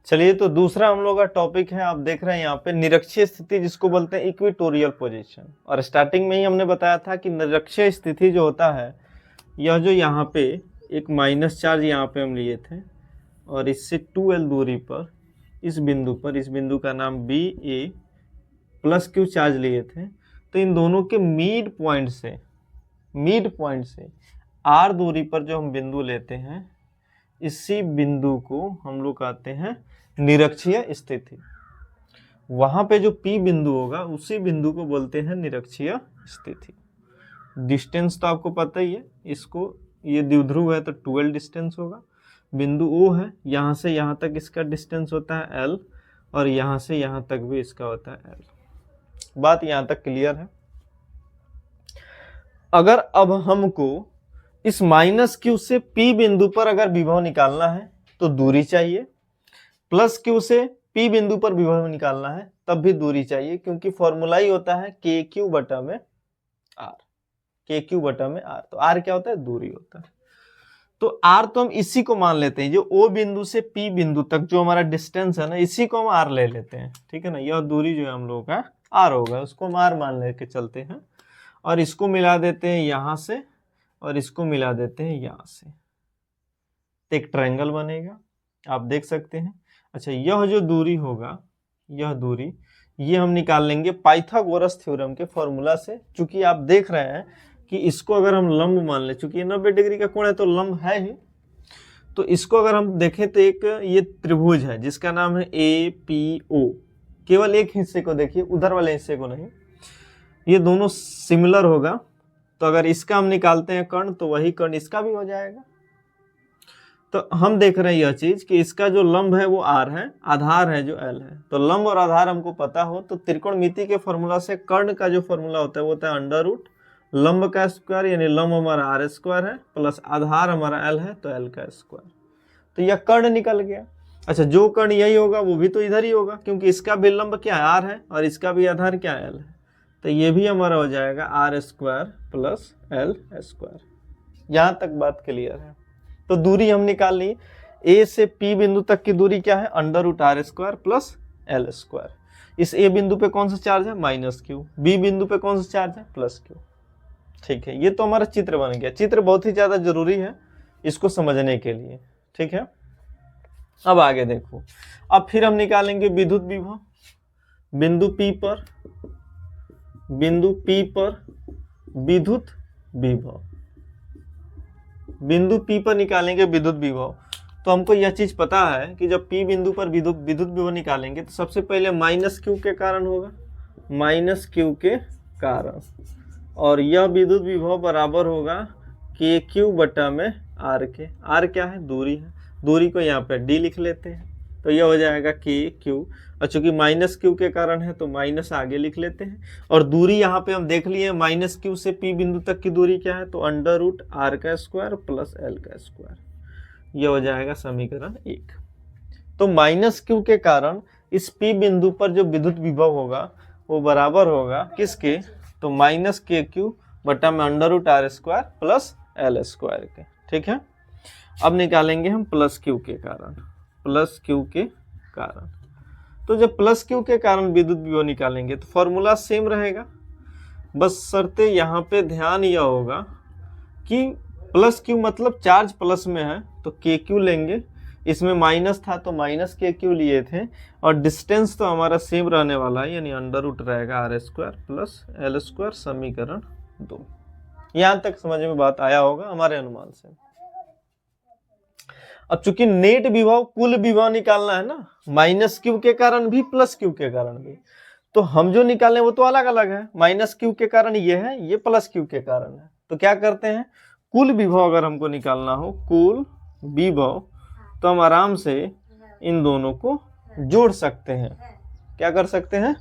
चलिए, तो दूसरा हम लोग का टॉपिक है, आप देख रहे हैं यहाँ पे निरक्षीय स्थिति, जिसको बोलते हैं इक्वेटोरियल पोजीशन। और स्टार्टिंग में ही हमने बताया था कि निरक्षीय स्थिति जो होता है, यह जो यहाँ पे एक माइनस चार्ज यहाँ पे हम लिए थे और इससे 2L दूरी पर इस बिंदु का नाम बी ए प्लस क्यू चार्ज लिए थे। तो इन दोनों के मिड पॉइंट से आर दूरी पर जो हम बिंदु लेते हैं, इसी बिंदु को हम लोग कहते हैं निरक्षीय स्थिति। वहां पे जो P बिंदु होगा उसी बिंदु को बोलते हैं निरक्षीय स्थिति। डिस्टेंस तो आपको पता ही है, इसको ये द्विध्रुव है तो 2L डिस्टेंस होगा। बिंदु O है, यहाँ से यहाँ तक इसका डिस्टेंस होता है L और यहाँ से यहाँ तक भी इसका होता है L। बात यहाँ तक क्लियर है। अगर अब हमको इस माइनस क्यू से P बिंदु पर अगर विभव निकालना है तो दूरी चाहिए, प्लस क्यू से P बिंदु पर विभव निकालना है तब भी दूरी चाहिए, क्योंकि फॉर्मूला ही होता है KQ बटा में R। KQ बटा में R, तो R क्या होता है? दूरी होता है। तो R तो हम इसी को मान लेते हैं, जो O बिंदु से P बिंदु तक जो हमारा डिस्टेंस है ना, इसी को हम R ले लेते हैं, ठीक है ना। यह दूरी जो है हम लोगों का R होगा, उसको हम R मान लेके चलते हैं और इसको मिला देते हैं यहाँ से और इसको मिला देते हैं यहाँ से, तो एक ट्रायंगल बनेगा, आप देख सकते हैं। अच्छा, यह जो दूरी होगा, यह दूरी ये हम निकाल लेंगे पाइथागोरस थ्योरम के फॉर्मूला से। चूंकि आप देख रहे हैं कि इसको अगर हम लंब मान ले, चूंकि 90 डिग्री का कोण है तो लंब है ही, तो इसको अगर हम देखें तो एक ये त्रिभुज है जिसका नाम है APO। केवल एक हिस्से को देखिए, उधर वाले हिस्से को नहीं। ये दोनों सिमिलर होगा, तो अगर इसका हम निकालते हैं कर्ण तो वही कर्ण इसका भी हो जाएगा। तो हम देख रहे हैं यह चीज कि इसका जो लंब है वो R है, आधार है जो L है। तो लंब और आधार हमको पता हो तो त्रिकोणमिति के फॉर्मूला से कर्ण का जो फॉर्मूला होता है वो होता है अंडर रूट लंब का स्क्वायर, यानी लंब हमारा R स्क्वायर है प्लस आधार हमारा L है तो L का स्क्वायर। तो यह कर्ण निकल गया। अच्छा, जो कर्ण यही होगा वो भी तो इधर ही होगा, क्योंकि इसका भी लंब क्या है? R है और इसका भी आधार क्या है? L है। तो ये भी हमारा हो जाएगा R square plus L square. यहां तक बात क्लियर है। तो दूरी हम निकाल ली। A से P बिंदु तक की दूरी क्या है? Under root R square plus L square. इस A बिंदु पे कौन सा चार्ज है? Minus Q। B बिंदु पे कौन सा चार्ज है? Plus Q। ठीक है, ये तो हमारा चित्र बन गया। चित्र बहुत ही ज्यादा जरूरी है इसको समझने के लिए, ठीक है। अब आगे देखो, अब फिर हम निकालेंगे विद्युत विभव बिंदु P पर विद्युत विभव। बिंदु P पर निकालेंगे विद्युत विभव। तो हमको यह चीज पता है कि जब P बिंदु पर विद्युत विभव निकालेंगे तो सबसे पहले माइनस Q के कारण होगा, माइनस Q के कारण, और यह विद्युत विभव बराबर होगा KQ बटा में R के। R क्या है? दूरी है। दूरी को यहाँ पे D लिख लेते हैं, तो यह हो जाएगा KQ। और चूंकि माइनस Q के कारण है तो माइनस आगे लिख लेते हैं। और दूरी यहाँ पे हम देख लिए, माइनस Q से P बिंदु तक की दूरी क्या है? तो अंडर रूट R का स्क्वायर प्लस L का स्क्वायर। यह हो जाएगा समीकरण 1। तो माइनस Q के कारण इस P बिंदु पर जो विद्युत विभव होगा वो बराबर होगा किसके? तो माइनस KQ बटा में under root R square plus L square के, ठीक है। अब निकालेंगे हम प्लस Q के कारण, प्लस Q के कारण। तो जब प्लस Q के कारण विद्युत विभव निकालेंगे तो फॉर्मूला सेम रहेगा, बस शर्ते यहाँ पे ध्यान यह होगा कि प्लस Q मतलब चार्ज प्लस में है तो KQ लेंगे, इसमें माइनस था तो माइनस KQ लिए थे, और डिस्टेंस तो हमारा सेम रहने वाला है, यानी अंडर रूट रहेगा R square plus L square, समीकरण 2। यहाँ तक समझ में बात आया होगा हमारे अनुमान से। अब चूंकि नेट विभव, कुल विभव निकालना है ना, माइनस Q के कारण भी प्लस Q के कारण भी, तो हम जो निकालें वो तो अलग अलग है। माइनस Q के कारण ये है, ये प्लस Q के कारण है। तो क्या करते हैं, कुल विभव अगर हमको निकालना हो, कुल विभव, तो हम आराम से इन दोनों को जोड़ सकते हैं। क्या कर सकते हैं?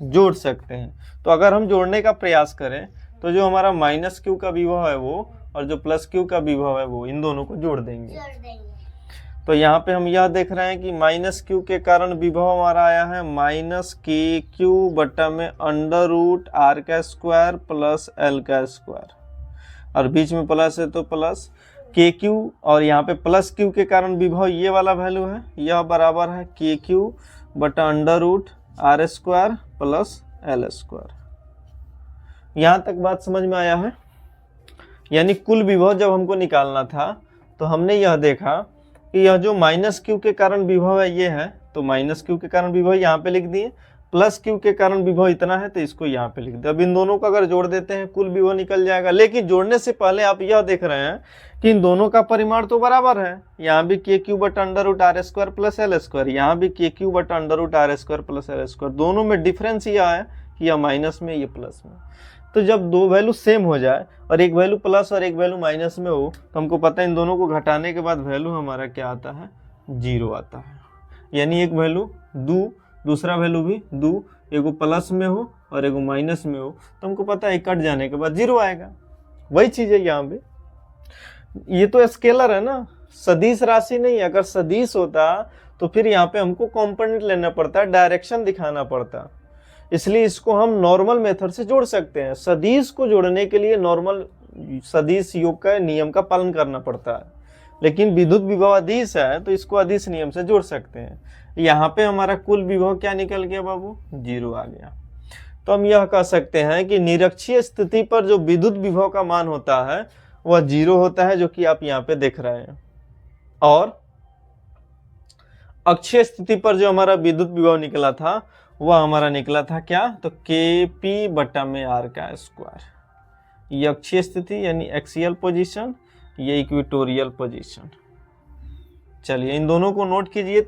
जोड़ सकते हैं। तो अगर हम जोड़ने का प्रयास करें तो जो हमारा माइनस Q का विभव है वो और जो प्लस Q का विभव है वो, इन दोनों को जोड़ देंगे। तो यहाँ पे हम यह देख रहे हैं कि माइनस Q के कारण विभव हमारा आया है माइनस KQ बटा में अंडर रूट R का स्क्वायर प्लस L का स्क्वायर, और बीच में प्लस है तो प्लस के क्यू और यहाँ पे प्लस क्यू के कारण विभव ये वाला वैल्यू है, यह बराबर है के क्यू बटा under root R square plus L square. यहाँ तक बात समझ में आया है? यानी कुल विभव जब हमको निकालना था तो हमने यह देखा कि यह जो माइनस क्यू के कारण विभव है ये है, तो माइनस क्यू के कारण विभव यहाँ पे लिख दिए, प्लस क्यू के कारण विभव इतना है तो इसको यहाँ पे लिख दिया। अब इन दोनों को अगर जोड़ देते हैं कुल विभव निकल जाएगा, लेकिन जोड़ने से पहले आप यह देख रहे हैं कि इन दोनों का परिमाण तो बराबर है। यहाँ भी के क्यू बटा under root R square plus L square, यहाँ भी के क्यू बटा under root R square plus L square, दोनों में डिफरेंस यह है कि यह माइनस में ये प्लस में। तो जब दो वैल्यू सेम हो जाए और एक वैल्यू प्लस और एक वैल्यू माइनस में हो तो हमको पता है इन दोनों को घटाने के बाद वैल्यू हमारा क्या आता है, 0 आता है। यानी एक वैल्यू दूसरा वैल्यू भी एगो प्लस में हो और एगो माइनस में हो तो हमको पता है कट जाने के बाद 0 आएगा। वही चीज है यहाँ पे, ये तो स्केलर है ना, सदिश राशि नहीं। अगर सदिश होता तो फिर यहाँ पे हमको कॉम्पोनेंट लेना पड़ता, डायरेक्शन दिखाना पड़ता, इसलिए इसको हम नॉर्मल मेथड से जोड़ सकते हैं। सदिश को जोड़ने के लिए नॉर्मल सदिश योग का नियम का पालन करना पड़ता है, लेकिन विद्युत विभव अदिश है तो इसको अदिश नियम से जोड़ सकते हैं। यहाँ पे हमारा कुल विभव क्या निकल गया बाबू, 0 आ गया। तो हम यह कह सकते हैं कि निरक्षीय स्थिति पर जो विद्युत विभव का मान होता है वह 0 होता है, जो कि आप यहाँ पे देख रहे हैं। और अक्षीय स्थिति पर जो हमारा विद्युत विभव निकला था वह हमारा निकला था क्या, तो के पी बटा में आर का स्क्वायर। ये अक्षीय स्थिति यानी एक्सियल पोजीशन, ये इक्वेटोरियल पोजीशन। चलिए इन दोनों को नोट कीजिए।